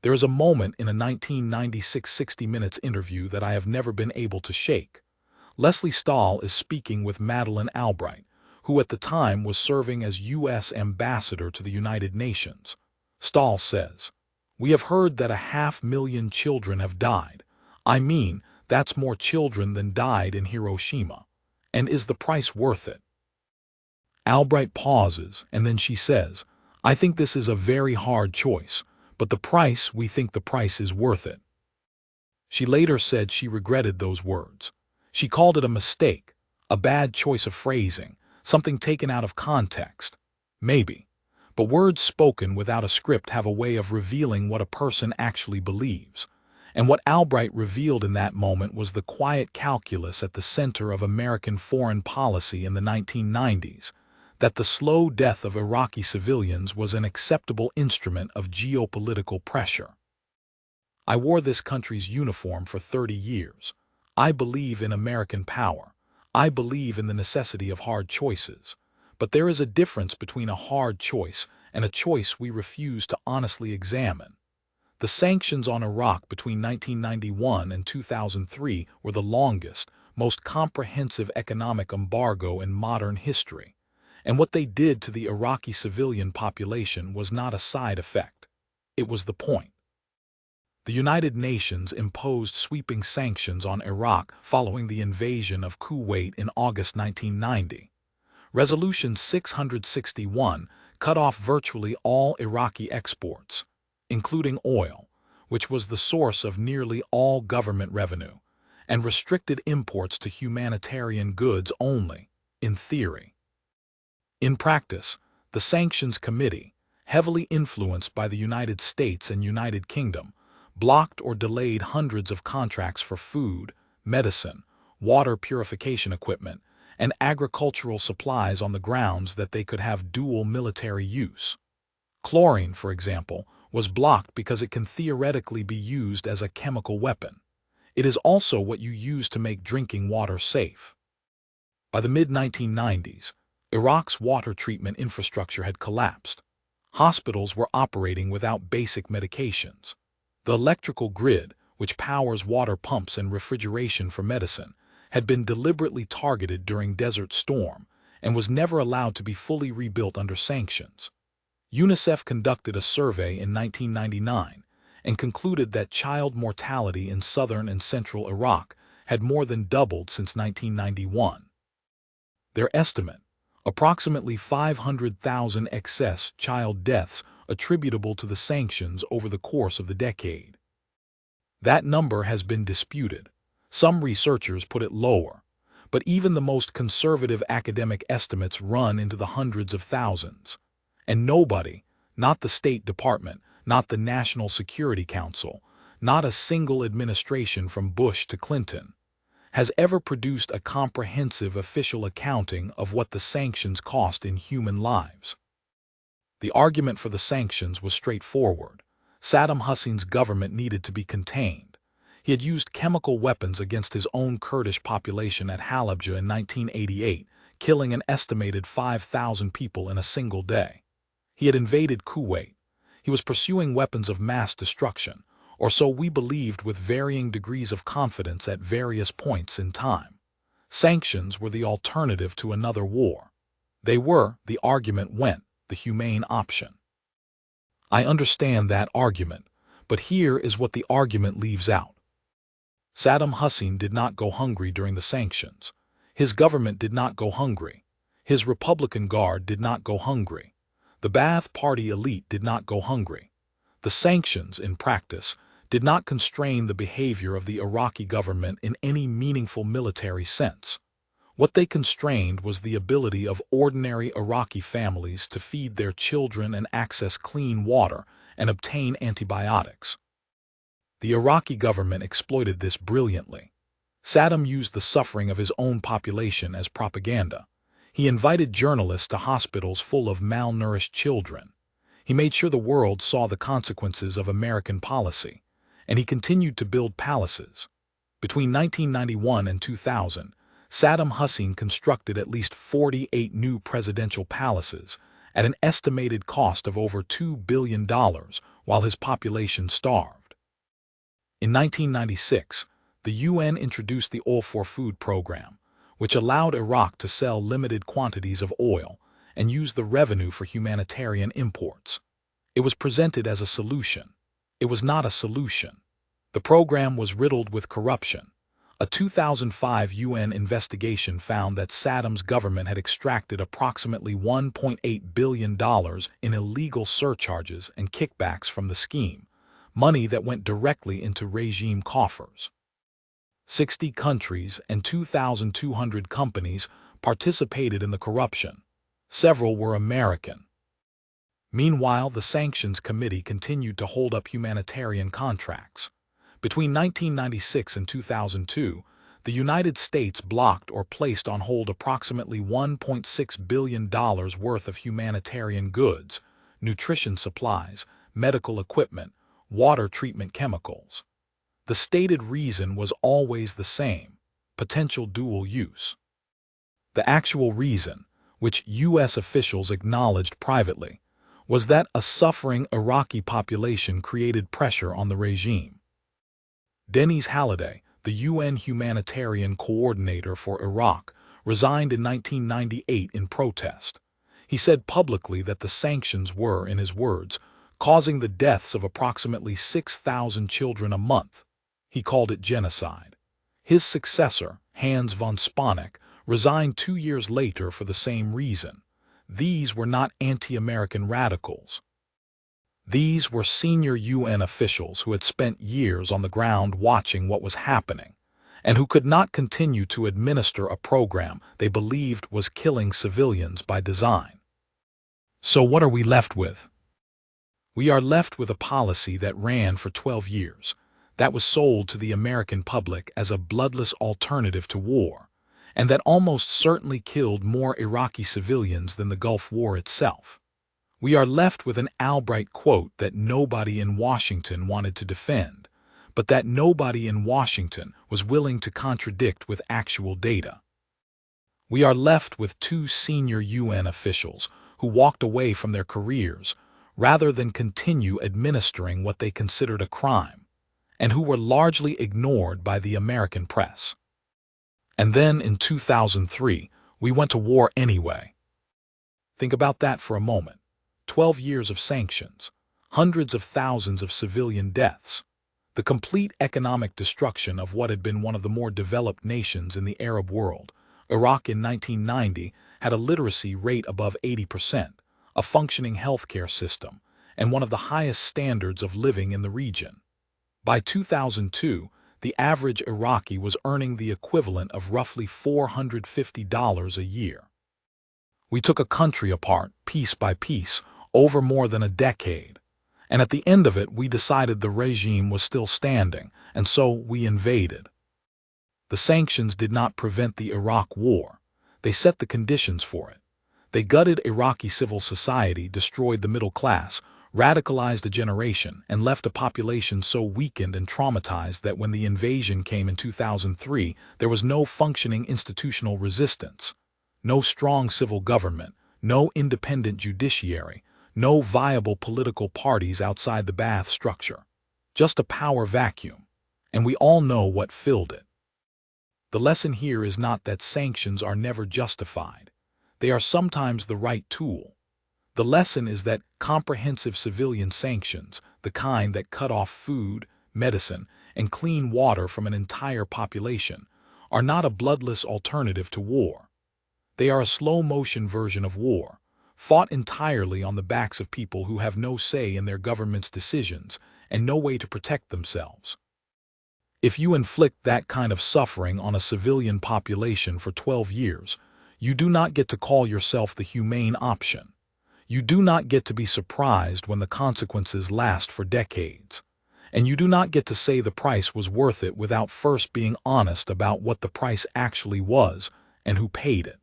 There is a moment in a 1996 60 Minutes interview that I have never been able to shake. Lesley Stahl is speaking with Madeleine Albright, who at the time was serving as U.S. Ambassador to the United Nations. Stahl says, "We have heard that 500,000 children have died. I mean, that's more children than died in Hiroshima. And is the price worth it?" Albright pauses, and then she says, "I think this is a very hard choice, but we think the price is worth it." She later said she regretted those words. She called it a mistake, a bad choice of phrasing, something taken out of context. Maybe. But words spoken without a script have a way of revealing what a person actually believes. And what Albright revealed in that moment was the quiet calculus at the center of American foreign policy in the 1990s, that the slow death of Iraqi civilians was an acceptable instrument of geopolitical pressure. "I wore this country's uniform for 30 years. I believe in American power. I believe in the necessity of hard choices. But there is a difference between a hard choice and a choice we refuse to honestly examine. The sanctions on Iraq between 1991 and 2003 were the longest, most comprehensive economic embargo in modern history. And what they did to the Iraqi civilian population was not a side effect. It was the point. The United Nations imposed sweeping sanctions on Iraq following the invasion of Kuwait in August 1990. Resolution 661 cut off virtually all Iraqi exports, including oil, which was the source of nearly all government revenue, and restricted imports to humanitarian goods only, in theory. In practice, the Sanctions Committee, heavily influenced by the United States and United Kingdom, blocked or delayed hundreds of contracts for food, medicine, water purification equipment, and agricultural supplies on the grounds that they could have dual military use. Chlorine, for example, was blocked because it can theoretically be used as a chemical weapon. It is also what you use to make drinking water safe. By the mid-1990s, Iraq's water treatment infrastructure had collapsed. Hospitals were operating without basic medications. The electrical grid, which powers water pumps and refrigeration for medicine, had been deliberately targeted during Desert Storm and was never allowed to be fully rebuilt under sanctions. UNICEF conducted a survey in 1999 and concluded that child mortality in southern and central Iraq had more than doubled since 1991. Their estimate, approximately 500,000 excess child deaths attributable to the sanctions over the course of the decade. That number has been disputed. Some researchers put it lower, but even the most conservative academic estimates run into the hundreds of thousands. And nobody, not the State Department, not the National Security Council, not a single administration from Bush to Clinton, has ever produced a comprehensive official accounting of what the sanctions cost in human lives. The argument for the sanctions was straightforward. Saddam Hussein's government needed to be contained. He had used chemical weapons against his own Kurdish population at Halabja in 1988, killing an estimated 5,000 people in a single day. He had invaded Kuwait. He was pursuing weapons of mass destruction, or so we believed with varying degrees of confidence at various points in time. Sanctions were the alternative to another war. They were, the argument went, the humane option. I understand that argument, but here is what the argument leaves out. Saddam Hussein did not go hungry during the sanctions. His government did not go hungry. His Republican Guard did not go hungry. The Ba'ath Party elite did not go hungry. The sanctions, in practice, did not constrain the behavior of the Iraqi government in any meaningful military sense. What they constrained was the ability of ordinary Iraqi families to feed their children and access clean water and obtain antibiotics. The Iraqi government exploited this brilliantly. Saddam used the suffering of his own population as propaganda. He invited journalists to hospitals full of malnourished children. He made sure the world saw the consequences of American policy, and he continued to build palaces. Between 1991 and 2000, Saddam Hussein constructed at least 48 new presidential palaces at an estimated cost of over $2 billion, while his population starved. In 1996, the UN introduced the Oil for Food program, which allowed Iraq to sell limited quantities of oil and use the revenue for humanitarian imports. It was presented as a solution. It was not a solution. The program was riddled with corruption. A 2005 UN investigation found that Saddam's government had extracted approximately $1.8 billion in illegal surcharges and kickbacks from the scheme, money that went directly into regime coffers. 60 countries and 2,200 companies participated in the corruption. Several were American. Meanwhile, the Sanctions Committee continued to hold up humanitarian contracts. Between 1996 and 2002, the United States blocked or placed on hold approximately $1.6 billion worth of humanitarian goods, nutrition supplies, medical equipment, water treatment chemicals. The stated reason was always the same: potential dual use. The actual reason, which U.S. officials acknowledged privately, was that a suffering Iraqi population created pressure on the regime. Dennis Halliday, the UN humanitarian coordinator for Iraq, resigned in 1998 in protest. He said publicly that the sanctions were, in his words, causing the deaths of approximately 6,000 children a month. He called it genocide. His successor, Hans von Spanek, resigned 2 years later for the same reason. These were not anti-American radicals. These were senior UN officials who had spent years on the ground watching what was happening, and who could not continue to administer a program they believed was killing civilians by design. So what are we left with? We are left with a policy that ran for 12 years, that was sold to the American public as a bloodless alternative to war, and that almost certainly killed more Iraqi civilians than the Gulf War itself. We are left with an Albright quote that nobody in Washington wanted to defend, but that nobody in Washington was willing to contradict with actual data. We are left with 2 senior UN officials who walked away from their careers rather than continue administering what they considered a crime, and who were largely ignored by the American press. And then in 2003, we went to war anyway. Think about that for a moment. 12 years of sanctions, hundreds of thousands of civilian deaths, the complete economic destruction of what had been one of the more developed nations in the Arab world. Iraq in 1990 had a literacy rate above 80%, a functioning healthcare system, and one of the highest standards of living in the region. By 2002, the average Iraqi was earning the equivalent of roughly $450 a year. We took a country apart, piece by piece, over more than a decade, and at the end of it we decided the regime was still standing, and so we invaded. The sanctions did not prevent the Iraq War. They set the conditions for it. They gutted Iraqi civil society, destroyed the middle class, radicalized a generation, and left a population so weakened and traumatized that when the invasion came in 2003, there was no functioning institutional resistance, no strong civil government, no independent judiciary, no viable political parties outside the Ba'ath structure, just a power vacuum, and we all know what filled it. The lesson here is not that sanctions are never justified. They are sometimes the right tool. The lesson is that comprehensive civilian sanctions, the kind that cut off food, medicine, and clean water from an entire population, are not a bloodless alternative to war. They are a slow-motion version of war, fought entirely on the backs of people who have no say in their government's decisions and no way to protect themselves. If you inflict that kind of suffering on a civilian population for 12 years, you do not get to call yourself the humane option. You do not get to be surprised when the consequences last for decades. And you do not get to say the price was worth it without first being honest about what the price actually was and who paid it.